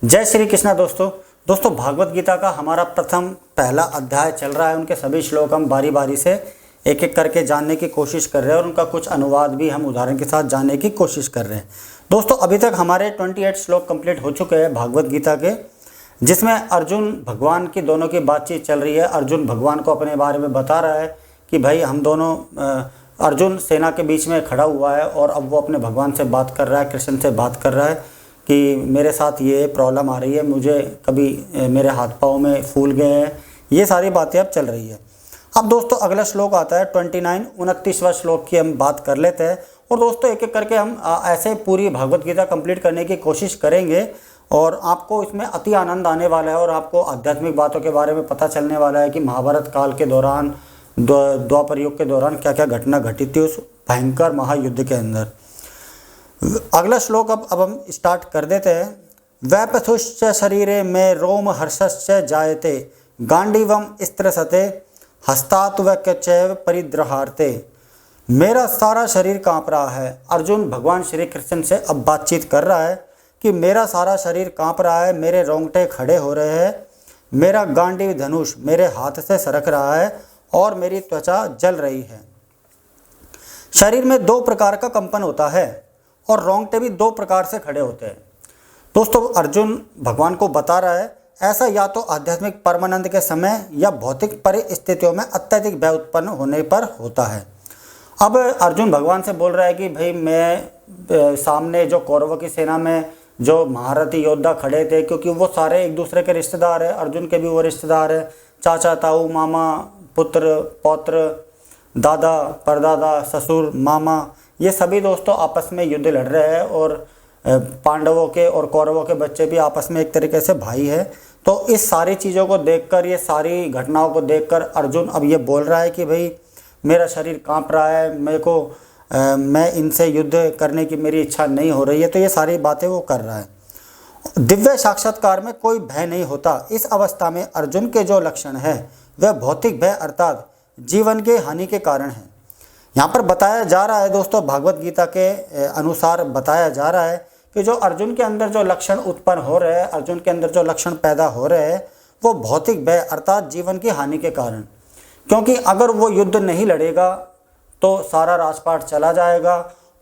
जय श्री कृष्णा दोस्तों भागवत गीता का हमारा पहला अध्याय चल रहा है। उनके सभी श्लोक हम बारी बारी से एक एक करके जानने की कोशिश कर रहे हैं और उनका कुछ अनुवाद भी हम उदाहरण के साथ जानने की कोशिश कर रहे हैं। दोस्तों अभी तक हमारे 28 श्लोक कंप्लीट हो चुके हैं भागवत गीता के, जिसमें अर्जुन भगवान की दोनों की बातचीत चल रही है। अर्जुन भगवान को अपने बारे में बता रहा है कि भाई हम दोनों, अर्जुन सेना के बीच में खड़ा हुआ है और अब वो अपने भगवान से बात कर रहा है, कृष्ण से बात कर रहा है कि मेरे साथ ये प्रॉब्लम आ रही है, मुझे कभी मेरे हाथ पाँव में फूल गए हैं। ये सारी बातें अब चल रही है। अब दोस्तों अगला श्लोक आता है 29वां श्लोक की हम बात कर लेते हैं। और दोस्तों एक एक करके हम ऐसे पूरी भागवत गीता कंप्लीट करने की कोशिश करेंगे और आपको इसमें अति आनंद आने वाला है और आपको आध्यात्मिक बातों के बारे में पता चलने वाला है कि महाभारत काल के दौरान, द्वापर युग के दौरान क्या क्या घटना घटित थी उस भयंकर महायुद्ध के अंदर। अगला श्लोक अब हम स्टार्ट कर देते हैं। वैपथुश्च शरीरे में रोम हर्षश्च जायते गांडीवम स्त्रसते हस्तात्वक्यचैव परिद्रहार्ते। मेरा सारा शरीर कांप रहा है। अर्जुन भगवान श्री कृष्ण से अब बातचीत कर रहा है कि मेरा सारा शरीर कांप रहा है, मेरे रोंगटे खड़े हो रहे हैं, मेरा गांडीव धनुष मेरे हाथ से सरक रहा है और मेरी त्वचा जल रही है। शरीर में 2 प्रकार का कंपन होता है और रोंगटे भी 2 प्रकार से खड़े होते हैं। दोस्तों अर्जुन भगवान को बता रहा है ऐसा या तो आध्यात्मिक परमानंद के समय या भौतिक परिस्थितियों में अत्यधिक भय उत्पन्न होने पर होता है। अब अर्जुन भगवान से बोल रहा है कि भाई मैं सामने जो कौरवों की सेना में जो महारथी योद्धा खड़े थे, क्योंकि वो सारे एक दूसरे के रिश्तेदार हैं, अर्जुन के भी वो रिश्तेदार हैं, चाचा ताऊ मामा पुत्र पौत्र दादा परदादा ससुर मामा, ये सभी दोस्तों आपस में युद्ध लड़ रहे हैं और पांडवों के और कौरवों के बच्चे भी आपस में एक तरीके से भाई है। तो इस सारी चीज़ों को देखकर, ये सारी घटनाओं को देखकर अर्जुन अब ये बोल रहा है कि भाई मेरा शरीर कांप रहा है, मैं इनसे युद्ध करने की मेरी इच्छा नहीं हो रही है। तो ये सारी बातें वो कर रहा है। दिव्य साक्षात्कार में कोई भय नहीं होता। इस अवस्था में अर्जुन के जो लक्षण है वह भौतिक भय अर्थात जीवन के हानि के कारण है। यहाँ पर बताया जा रहा है दोस्तों, भागवत गीता के अनुसार बताया जा रहा है कि जो अर्जुन के अंदर जो लक्षण उत्पन्न हो रहे हैं, अर्जुन के अंदर जो लक्षण पैदा हो रहे हैं, वो भौतिक भय अर्थात जीवन की हानि के कारण। क्योंकि अगर वो युद्ध नहीं लड़ेगा तो सारा राजपाट चला जाएगा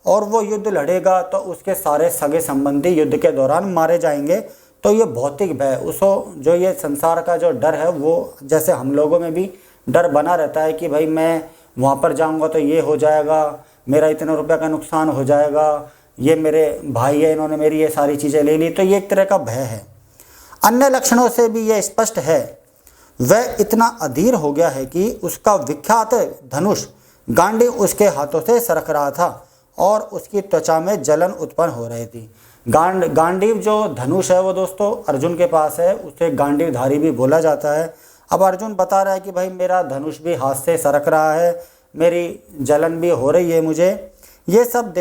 और वो युद्ध लड़ेगा तो उसके सारे सगे संबंधी युद्ध के दौरान मारे जाएंगे। तो ये भौतिक भय, उसको जो ये संसार का जो डर है, वो जैसे हम लोगों में भी डर बना रहता है कि भाई मैं वहाँ पर जाऊँगा तो ये हो जाएगा, मेरा इतने रुपये का नुकसान हो जाएगा, ये मेरे भाई है, इन्होंने मेरी ये सारी चीज़ें ले ली, तो ये एक तरह का भय है। अन्य लक्षणों से भी ये स्पष्ट है वह इतना अधीर हो गया है कि उसका विख्यात धनुष गांडीव उसके हाथों से सरक रहा था और उसकी त्वचा में जलन उत्पन्न हो रही थी। गांडीव जो धनुष है वो दोस्तों अर्जुन के पास है, उसे गांडीवधारी भी बोला जाता है। अब अर्जुन बता रहा है कि भाई मेरा धनुष भी हाथ से सरक रहा है, मेरी जलन भी हो रही है मुझे। ये सब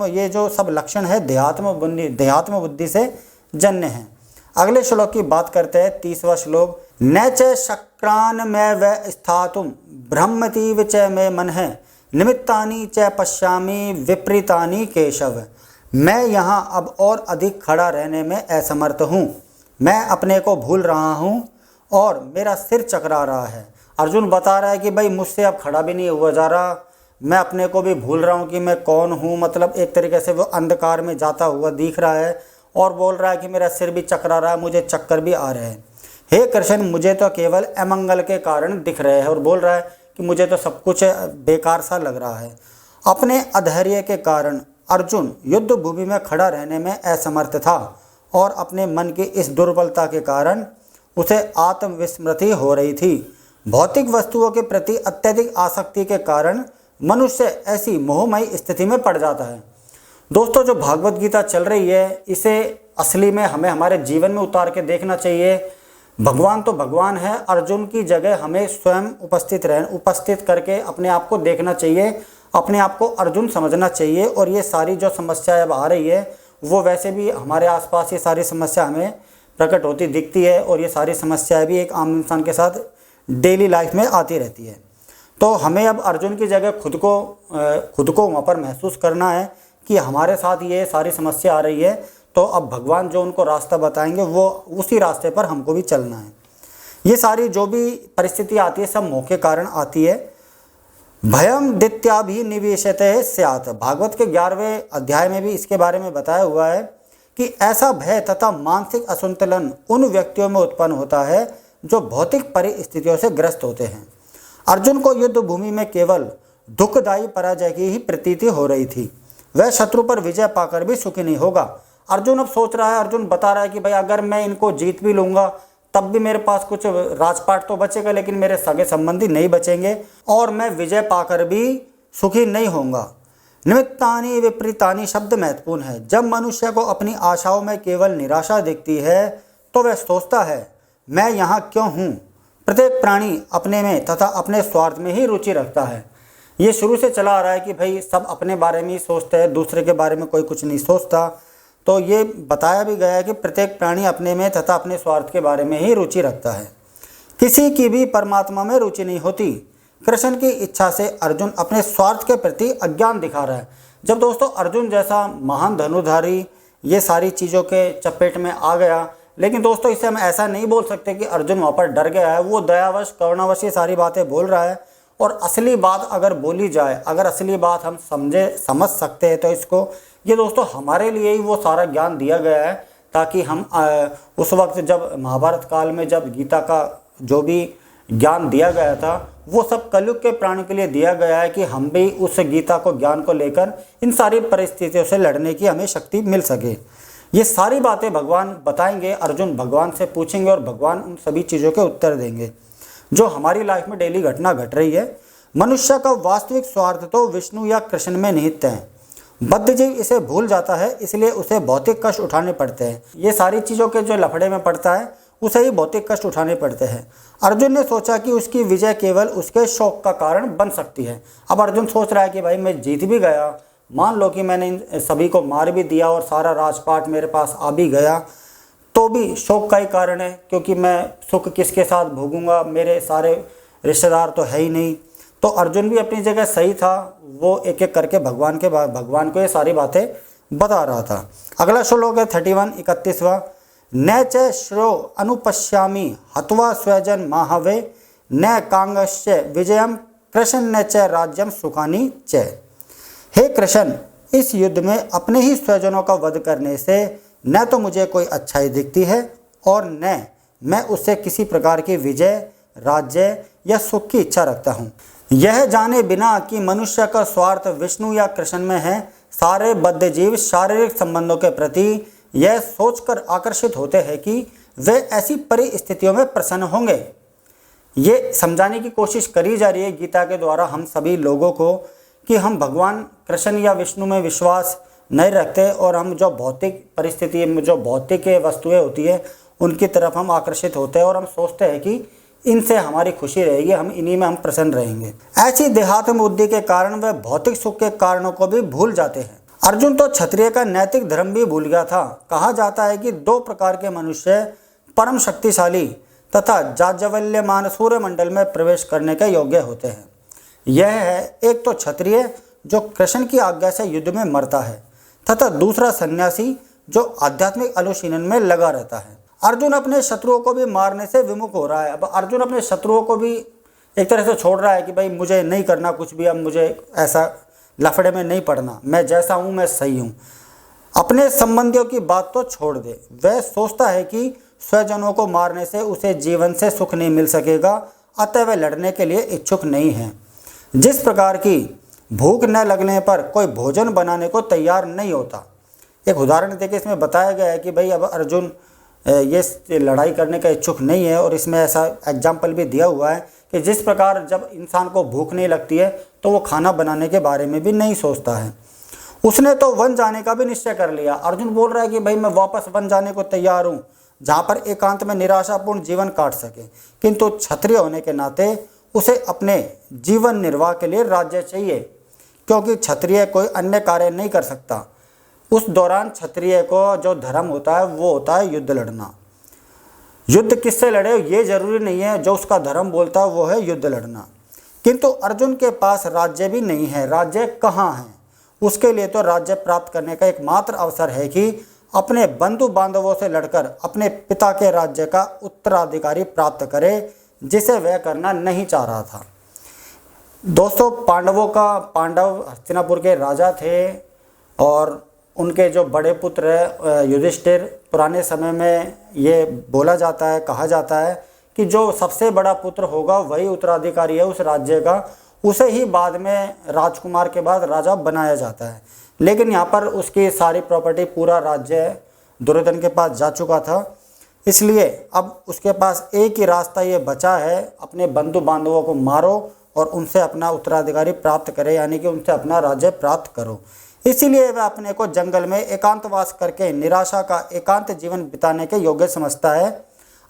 ये जो सब लक्षण है देहात्म बुद्धि से जन्य है। अगले श्लोक की बात करते हैं, 30वां श्लोक। न च शक्रान में व स्थातुम ब्रह्मतीव च में मन है निमित्तानि च पश्यामि विपरीतानि केशव। मैं यहाँ अब और अधिक खड़ा रहने में असमर्थ हूँ, मैं अपने को भूल रहा हूँ और मेरा सिर चकरा रहा है। अर्जुन बता रहा है कि भाई मुझसे अब खड़ा भी नहीं हुआ जा रहा, मैं अपने को भी भूल रहा हूँ कि मैं कौन हूँ। मतलब एक तरीके से वो अंधकार में जाता हुआ दिख रहा है और बोल रहा है कि मेरा सिर भी चकरा रहा है, मुझे चक्कर भी आ रहे हैं। हे कृष्ण, मुझे तो केवल अमंगल के कारण दिख रहे हैं। और बोल रहा है कि मुझे तो सब कुछ बेकार सा लग रहा है। अपने अधैर्य के कारण अर्जुन युद्ध भूमि में खड़ा रहने में असमर्थ था और अपने मन की इस दुर्बलता के कारण उसे आत्मविस्मृति हो रही थी। भौतिक वस्तुओं के प्रति अत्यधिक आसक्ति के कारण मनुष्य ऐसी मोहमयी स्थिति में पड़ जाता है। दोस्तों जो भागवत गीता चल रही है, इसे असली में हमें हमारे जीवन में उतार के देखना चाहिए। भगवान तो भगवान है, अर्जुन की जगह हमें स्वयं उपस्थित करके अपने आप को देखना चाहिए, अपने आप को अर्जुन समझना चाहिए। और ये सारी जो समस्या अब आ रही है वो वैसे भी हमारे आसपास ये सारी समस्या हमें प्रकट होती दिखती है और ये सारी समस्याएं भी एक आम इंसान के साथ डेली लाइफ में आती रहती है। तो हमें अब अर्जुन की जगह खुद को वहाँ पर महसूस करना है कि हमारे साथ ये सारी समस्या आ रही है। तो अब भगवान जो उनको रास्ता बताएंगे वो उसी रास्ते पर हमको भी चलना है। ये सारी जो भी परिस्थिति आती है सब मोह के कारण आती है। भयम दित्याभिनिवेशते स्यात्, भागवत के 11वें अध्याय में भी इसके बारे में बताया हुआ है कि ऐसा भय तथा मानसिक असंतुलन उन व्यक्तियों में उत्पन्न होता है जो भौतिक परिस्थितियों से ग्रस्त होते हैं। अर्जुन को युद्ध भूमि में केवल दुखदायी पराजय की ही प्रतीति हो रही थी। वह शत्रु पर विजय पाकर भी सुखी नहीं होगा। अर्जुन अब सोच रहा है, अर्जुन बता रहा है कि भाई अगर मैं इनको जीत भी लूंगा तब भी मेरे पास कुछ राजपाट तो बचेगा, लेकिन मेरे सगे संबंधी नहीं बचेंगे और मैं विजय पाकर भी सुखी नहीं होऊंगा। निमित्तानि विपरीतानि शब्द महत्वपूर्ण है। जब मनुष्य को अपनी आशाओं में केवल निराशा दिखती है तो वह सोचता है मैं यहाँ क्यों हूँ। प्रत्येक प्राणी अपने में तथा अपने स्वार्थ में ही रुचि रखता है। ये शुरू से चला आ रहा है कि भाई सब अपने बारे में ही सोचते हैं, दूसरे के बारे में कोई कुछ नहीं सोचता। तो ये बताया भी गया है कि प्रत्येक प्राणी अपने में तथा अपने स्वार्थ के बारे में ही रुचि रखता है। किसी की भी परमात्मा में रुचि नहीं होती। कृष्ण की इच्छा से अर्जुन अपने स्वार्थ के प्रति अज्ञान दिखा रहा है। जब दोस्तों अर्जुन जैसा महान धनुधारी ये सारी चीज़ों के चपेट में आ गया, लेकिन दोस्तों इसे हम ऐसा नहीं बोल सकते कि अर्जुन वहाँ पर डर गया है। वो दयावश करुणावश ये सारी बातें बोल रहा है। और असली बात अगर बोली जाए, अगर असली बात हम समझ सकते हैं तो इसको ये दोस्तों हमारे लिए ही वो सारा ज्ञान दिया गया है, ताकि हम उस वक्त जब महाभारत काल में जब गीता का जो भी ज्ञान दिया गया था वो सब कलयुग के प्राणियों के लिए दिया गया है कि हम भी उस गीता को ज्ञान को लेकर इन सारी परिस्थितियों से लड़ने की हमें शक्ति मिल सके। ये सारी बातें भगवान बताएंगे, अर्जुन भगवान से पूछेंगे और भगवान उन सभी चीज़ों के उत्तर देंगे जो हमारी लाइफ में डेली घटना घट रही है। मनुष्य का वास्तविक स्वार्थ तो विष्णु या कृष्ण में निहित है। बद्धजीव इसे भूल जाता है, इसलिए उसे भौतिक कष्ट उठाने पड़ते हैं। ये सारी चीज़ों के जो लफड़े में पड़ता है उसे ही भौतिक कष्ट उठाने पड़ते हैं। अर्जुन ने सोचा कि उसकी विजय केवल उसके शौक का कारण बन सकती है। अब अर्जुन सोच रहा है कि भाई मैं जीत भी गया, मान लो कि मैंने इन सभी को मार भी दिया और सारा राजपाट मेरे पास आ भी गया, तो भी शौक का ही कारण है, क्योंकि मैं सुख किसके साथ भोगूंगा, मेरे सारे रिश्तेदार तो है ही नहीं। तो अर्जुन भी अपनी जगह सही था, वो एक एक करके भगवान को ये सारी बातें बता रहा था। अगला श्लोक है 31 न च श्रो अनुपश्यामि हत्वा स्वजन माहवे न कांगश्च विजयम कृष्ण न च राज्यम सुखानी च। हे कृष्ण, इस युद्ध में अपने ही स्वजनों का वध करने से न तो मुझे कोई अच्छाई दिखती है और न मैं उससे किसी प्रकार की विजय, राज्य या सुख की इच्छा रखता हूँ। यह जाने बिना कि मनुष्य का स्वार्थ विष्णु या कृष्ण में है, सारे बद्ध जीव शारीरिक संबंधों के प्रति यह सोचकर आकर्षित होते हैं कि वे ऐसी परिस्थितियों में प्रसन्न होंगे। ये समझाने की कोशिश करी जा रही है गीता के द्वारा हम सभी लोगों को कि हम भगवान कृष्ण या विष्णु में विश्वास नहीं रखते और हम जो भौतिक परिस्थिति में जो भौतिक वस्तुएं होती है उनकी तरफ हम आकर्षित होते हैं और हम सोचते हैं कि इनसे हमारी खुशी रहेगी, हम इन्हीं में हम प्रसन्न रहेंगे। ऐसी देहात्म बुद्धि के कारण वे भौतिक सुख के कारणों को भी भूल जाते हैं। अर्जुन तो क्षत्रिय का नैतिक धर्म भी भूल गया था। कहा जाता है कि 2 प्रकार के मनुष्य परम शक्तिशाली तथा जाज्वल्यमान सूर्य मंडल में प्रवेश करने के योग्य होते हैं। यह है एक तो क्षत्रिय जो कृष्ण की आज्ञा से युद्ध में मरता है तथा दूसरा सन्यासी जो आध्यात्मिक अनुशीलन में लगा रहता है। अर्जुन अपने शत्रुओं को भी मारने से विमुख हो रहा है। अब अर्जुन अपने शत्रुओं को भी एक तरह से छोड़ रहा है कि भाई मुझे नहीं करना कुछ भी, अब मुझे ऐसा लफड़े में नहीं पड़ना, मैं जैसा हूँ मैं सही हूँ। अपने संबंधियों की बात तो छोड़ दे। वह सोचता है कि स्वजनों को मारने से उसे जीवन से सुख नहीं मिल सकेगा, अतः वह लड़ने के लिए इच्छुक नहीं है। जिस प्रकार की भूख न लगने पर कोई भोजन बनाने को तैयार नहीं होता। एक उदाहरण देके इसमें बताया गया है कि भाई अब अर्जुन ये लड़ाई करने का इच्छुक नहीं है और इसमें ऐसा एग्जाम्पल भी दिया हुआ है कि जिस प्रकार जब इंसान को भूख नहीं लगती है तो वो खाना बनाने के बारे में भी नहीं सोचता है। उसने तो वन जाने का भी निश्चय कर लिया। अर्जुन बोल रहा है कि भाई मैं वापस वन जाने को तैयार हूँ जहाँ पर एकांत में निराशापूर्ण जीवन काट सके, किंतु क्षत्रिय होने के नाते उसे अपने जीवन निर्वाह के लिए राज्य चाहिए, क्योंकि क्षत्रिय कोई अन्य कार्य नहीं कर सकता। उस दौरान क्षत्रिय को जो धर्म होता है वो होता है युद्ध लड़ना। युद्ध किससे लड़े ये जरूरी नहीं है, जो उसका धर्म बोलता है वो है युद्ध लड़ना। किंतु अर्जुन के पास राज्य भी नहीं है। राज्य कहाँ है? उसके लिए तो राज्य प्राप्त करने का एकमात्र अवसर है कि अपने बंधु बांधवों से लड़कर अपने पिता के राज्य का उत्तराधिकारी प्राप्त करे, जिसे वह करना नहीं चाह रहा था। दोस्तों, पांडव हस्तिनापुर के राजा थे और उनके जो बड़े पुत्र है युधिष्ठिर, पुराने समय में ये बोला जाता है, कहा जाता है कि जो सबसे बड़ा पुत्र होगा वही उत्तराधिकारी है उस राज्य का, उसे ही बाद में राजकुमार के बाद राजा बनाया जाता है। लेकिन यहाँ पर उसकी सारी प्रॉपर्टी, पूरा राज्य दुर्योधन के पास जा चुका था, इसलिए अब उसके पास एक ही रास्ता ये बचा है, अपने बंधु बांधवों को मारो और उनसे अपना उत्तराधिकारी प्राप्त करे, यानी कि उनसे अपना राज्य प्राप्त करो। इसीलिए वह अपने को जंगल में एकांतवास करके निराशा का एकांत जीवन बिताने के योग्य समझता है।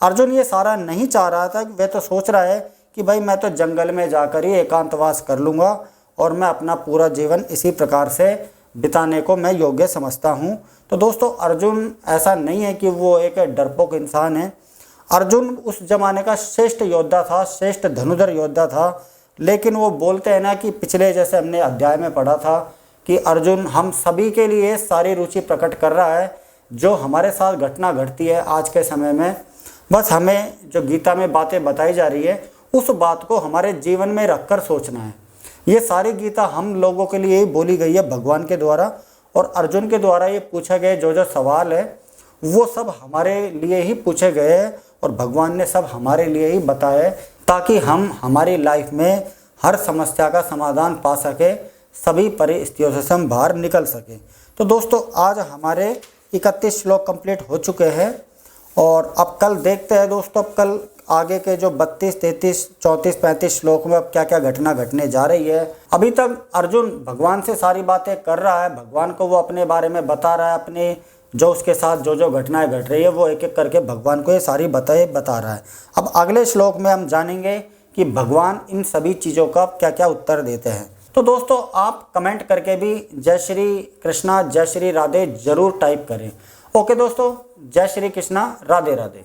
अर्जुन ये सारा नहीं चाह रहा था, वह तो सोच रहा है कि भाई मैं तो जंगल में जाकर ही एकांतवास कर लूँगा और मैं अपना पूरा जीवन इसी प्रकार से बिताने को मैं योग्य समझता हूँ। तो दोस्तों, अर्जुन ऐसा नहीं है कि वो एक डरपोक इंसान है। अर्जुन उस जमाने का श्रेष्ठ योद्धा था, श्रेष्ठ धनुधर योद्धा था। लेकिन वो बोलते हैं ना कि पिछले जैसे हमने अध्याय में पढ़ा था कि अर्जुन हम सभी के लिए सारी रुचि प्रकट कर रहा है, जो हमारे साथ घटना घटती है आज के समय में, बस हमें जो गीता में बातें बताई जा रही है उस बात को हमारे जीवन में रखकर सोचना है। ये सारी गीता हम लोगों के लिए ही बोली गई है भगवान के द्वारा, और अर्जुन के द्वारा ये पूछे गए जो सवाल है वो सब हमारे लिए ही पूछे गए हैं और भगवान ने सब हमारे लिए ही बताए, ताकि हम हमारी लाइफ में हर समस्या का समाधान पा सके, सभी परिस्थितियों से हम बाहर निकल सके। तो दोस्तों, आज हमारे 31 श्लोक कंप्लीट हो चुके हैं और अब कल देखते हैं दोस्तों, अब कल आगे के जो 32, 33, 34, 35 श्लोक में अब क्या क्या घटना घटने जा रही है। अभी तक अर्जुन भगवान से सारी बातें कर रहा है, भगवान को वो अपने बारे में बता रहा है, अपने जो उसके साथ जो घटनाएं घट रही है वो एक एक करके भगवान को ये सारी बता रहा है। अब अगले श्लोक में हम जानेंगे कि भगवान इन सभी चीज़ों का क्या क्या उत्तर देते हैं। तो दोस्तों, आप कमेंट करके भी जय श्री कृष्णा, जय श्री राधे जरूर टाइप करें। ओके दोस्तों, जय श्री कृष्णा, राधे राधे।